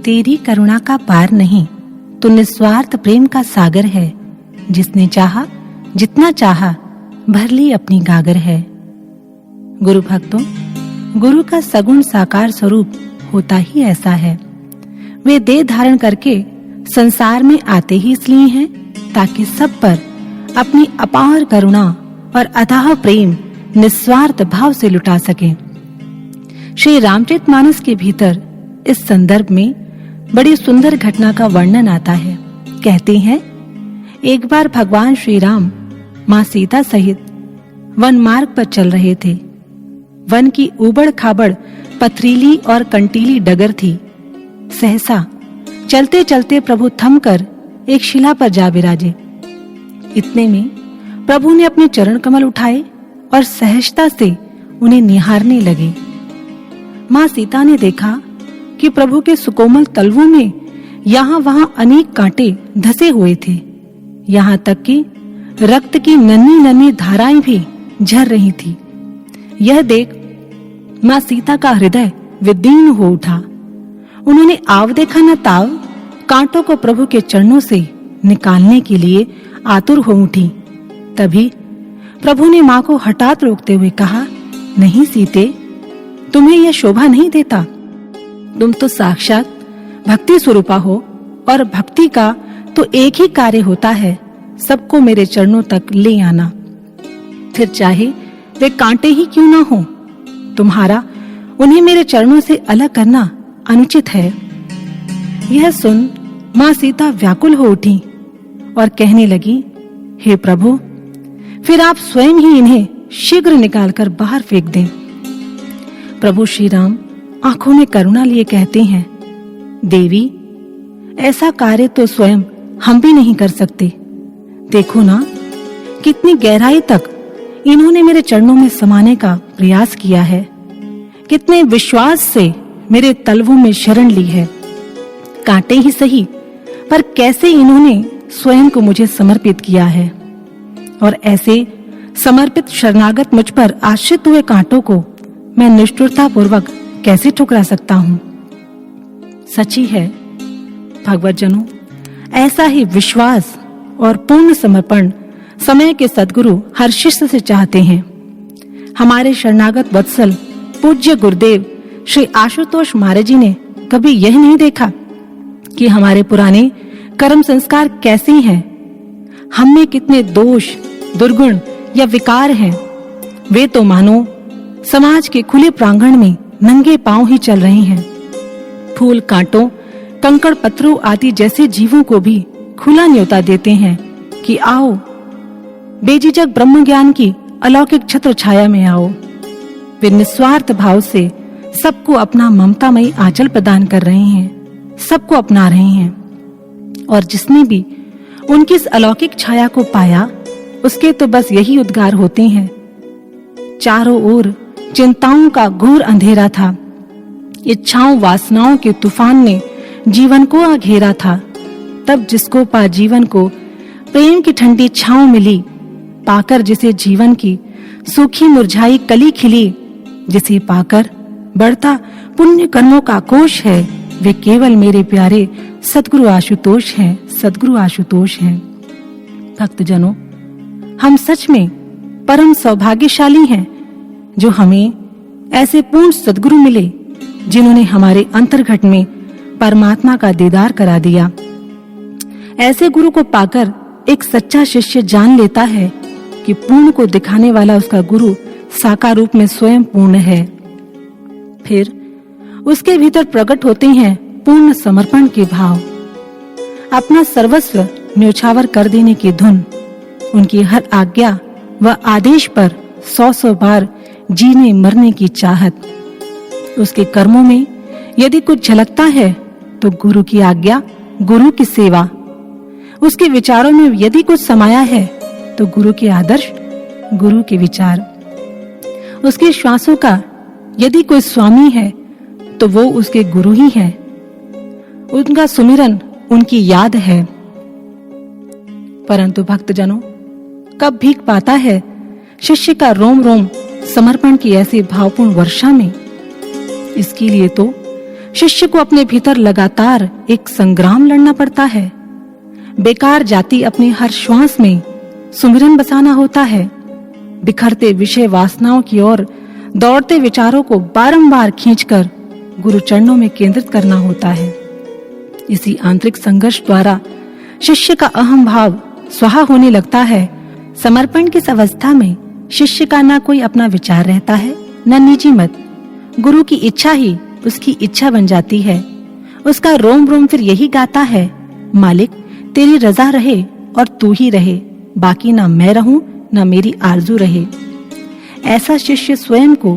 तेरी करुणा का पार नहीं, तू निस्वार्थ प्रेम का सागर है। जिसने चाहा जितना चाहा भर ली अपनी गागर है। गुरु भक्तों, गुरु का सगुण साकार स्वरूप होता ही ऐसा है। वे देह धारण करके संसार में आते ही इसलिए हैं ताकि सब पर अपनी अपार करुणा और अथाह प्रेम निस्वार्थ भाव से लुटा सकें। श्री रामचरितमानस के भीतर इस संदर्भ में बड़ी सुंदर घटना का वर्णन आता है। कहते हैं, एक बार भगवान श्री राम माँ सीता सहित वन मार्ग पर चल रहे थे। वन की उबड़ खाबड़ पथरीली और कंटीली डगर थी। सहसा चलते चलते प्रभु थमकर एक शिला पर जा विराजे। इतने में प्रभु ने अपने चरण कमल उठाए और सहजता से उन्हें निहारने लगे। माँ सीता ने देखा कि प्रभु के सुकोमल तलवों में यहाँ वहाँ अनेक कांटे धसे हुए थे। यहाँ तक कि रक्त की नन्ही नन्ही धाराएं भी झर रही थी। यह देख माँ सीता का हृदय विदीर्ण हो उठा। उन्होंने आव देखा न ताव कांटों को प्रभु के चरणों से निकालने के लिए आतुर हो उठी। तभी प्रभु ने माँ को हठात रोकते हुए कहा, नहीं सीते, तुम्हें यह शोभा नहीं देता। तुम तो साक्षात भक्ति स्वरूपा हो और भक्ति का तो एक ही कार्य होता है, सबको मेरे चरणों तक ले आना। फिर चाहे वे कांटे ही क्यों ना हो, तुम्हारा उन्हें मेरे चरणों से अलग करना अनुचित है। यह सुन माँ सीता व्याकुल हो उठी और कहने लगी, हे प्रभु, फिर आप स्वयं ही इन्हें शीघ्र निकालकर बाहर फेंक दें। प्रभु श्री राम आंखों में करुणा लिए कहते हैं, देवी, ऐसा कार्य तो स्वयं हम भी नहीं कर सकते। देखो ना, कितनी गहराई तक इन्होंने मेरे चरणों में समाने का प्रयास किया है, कितने विश्वास से मेरे तलवों में शरण ली है। कांटे ही सही, पर कैसे इन्होंने स्वयं को मुझे समर्पित किया है। और ऐसे समर्पित शरणागत मुझ पर आश्रित हुए कांटों को मैं निष्ठुरता पूर्वक कैसे ठुकरा सकता हूँ। सच्ची है भगवतजनों, ऐसा ही विश्वास और पूर्ण समर्पण समय के सद्गुरु हर शिष्य से चाहते हैं। हमारे शरणागत वत्सल पूज्य गुरुदेव श्री आशुतोष महाराज जी ने कभी यह नहीं देखा कि हमारे पुराने कर्म संस्कार कैसे हैं, हम में कितने दोष, दुर्गुण या विकार हैं। वे तो मानो समाज के खुले प्रांगण में नंगे पांव ही चल रहे हैं। फूल कांटों, कंकड़ पत्थरों आदि जैसे जीवों को भी खुला न्योता देते हैं कि आओ, बेझिझक ब्रह्म ज्ञान की अलौकिक छत्र छाया में आओ। वे निस्वार्थ भाव से सबको अपना ममतामयी आंचल प्रदान कर रहे हैं, सबको अपना रहे हैं। और जिसने भी उनकी इस अलौकिक छाया को पाया, उसके तो बस यही उद्गार होते हैं, चारों ओर चिंताओं का घोर अंधेरा था, इच्छाओं वासनाओं के तूफान ने जीवन को घेरा था। तब जिसको पा जीवन को प्रेम की ठंडी छांव मिली, पाकर जिसे जीवन की सूखी मुरझाई कली खिली, जिसे पाकर बढ़ता पुण्य कर्मों का कोश है, वे केवल मेरे प्यारे सद्गुरु आशुतोष हैं, सद्गुरु आशुतोष हैं। भक्तजनों, हम सच में परम सौभाग्यशाली हैं जो हमें ऐसे पूर्ण सद्गुरु मिले जिन्होंने हमारे अंतर्घट में परमात्मा का दीदार करा दिया। ऐसे गुरु को पाकर एक सच्चा शिष्य जान लेता है कि पूर्ण को दिखाने वाला उसका गुरु साकार रूप में स्वयं पूर्ण है। फिर उसके भीतर प्रकट होते हैं पूर्ण समर्पण के भाव, अपना सर्वस्व न्योछावर कर देने की धुन, उनकी हर आज्ञा व आदेश पर 100 बार जीने मरने की चाहत। उसके कर्मों में यदि कुछ झलकता है तो गुरु की आज्ञा, गुरु की सेवा। उसके विचारों में यदि कुछ समाया है तो गुरु के आदर्श, गुरु के विचार। उसके श्वासों का यदि कोई स्वामी है तो वो उसके गुरु ही है। उनका सुमिरन उनकी याद है। परंतु भक्तजनों, कब भीग पाता है शिष्य का रोम रोम समर्पण की ऐसी भावपूर्ण वर्षा में। इसके लिए तो शिष्य को अपने भीतर लगातार एक संग्राम लड़ना पड़ता है। बेकार जाती अपनी हर श्वास में सुमिरन बसाना होता है। बिखरते विषय वासनाओं की ओर दौड़ते विचारों को बारंबार खींचकर गुरु चरणों में केंद्रित करना होता है। इसी आंतरिक संघर्ष द्वारा शिष्य का अहम भाव स्वाहा होने लगता है। समर्पण की इस अवस्था में शिष्य का ना कोई अपना विचार रहता है, न निजी मत। गुरु की इच्छा ही उसकी इच्छा बन जाती है। उसका रोम रोम फिर यही गाता है, मालिक तेरी रजा रहे और तू ही रहे, बाकी ना मैं रहूं ना मेरी आरजू रहे। ऐसा शिष्य स्वयं को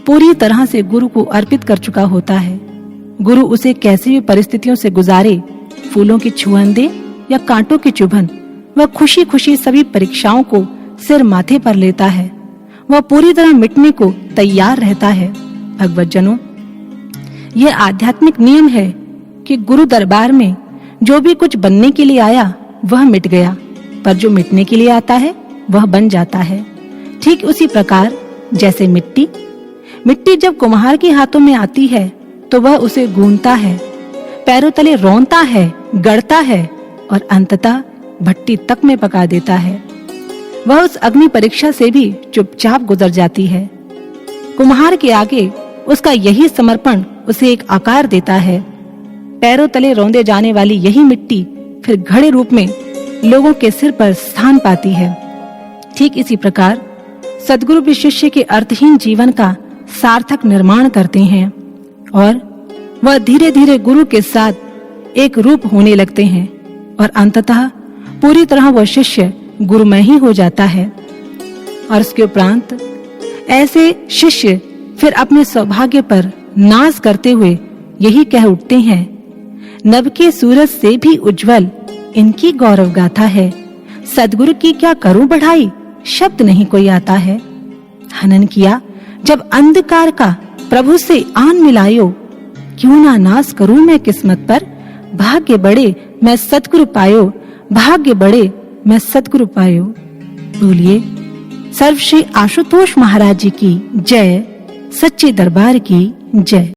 पूरी तरह से गुरु को अर्पित कर चुका होता है। गुरु उसे कैसी भी परिस्थितियों से गुजारे, फूलों की छुअन दे या कांटों की चुभन, वह खुशी खुशी सभी परीक्षाओं को सिर माथे पर लेता है। वह पूरी तरह मिटने को तैयार रहता है। भगवतजनों, यह आध्यात्मिक नियम है कि गुरु दरबार में जो भी कुछ बनने के लिए आया वह मिट गया, पर जो मिटने के लिए आता है वह बन जाता है। ठीक उसी प्रकार जैसे मिट्टी जब कुम्हार के हाथों में आती है तो वह उसे गूंथता है, पैरों तले रौंदता है, गढ़ता है और अंततः भट्टी तक में पका देता है। वह उस अग्नि परीक्षा से भी चुपचाप गुजर जाती है। कुम्हार के आगे उसका यही समर्पण उसे एक आकार देता है। पैरों तले रौंदे जाने वाली यही मिट्टी फिर घड़े रूप में लोगों के सिर पर स्थान पाती है। ठीक इसी प्रकार सद्गुरु भी शिष्य के अर्थहीन जीवन का सार्थक निर्माण करते हैं और वह धीरे धीरे गुरु के साथ एक रूप होने लगते हैं और अंततः पूरी तरह वह शिष्य गुरुमय ही हो जाता है। और उसके उपरांत ऐसे शिष्य फिर अपने सौभाग्य पर नाज करते हुए यही कह उठते हैं, नभ के सूरज से भी उज्जवल इनकी गौरव गाथा है। सद्गुरु की क्या करूं बढ़ाई, शब्द नहीं कोई आता है। हनन किया जब अंधकार का प्रभु से आन मिलायो, क्यों ना नाज करूं मैं किस्मत पर, भाग्य बड़े मैं सद्गुरु पायो, भाग्य बड़े मैं सद्गुरु पायो। बोलिए सर्वश्री आशुतोष महाराज जी की जय, सच्चे दरबार की जय।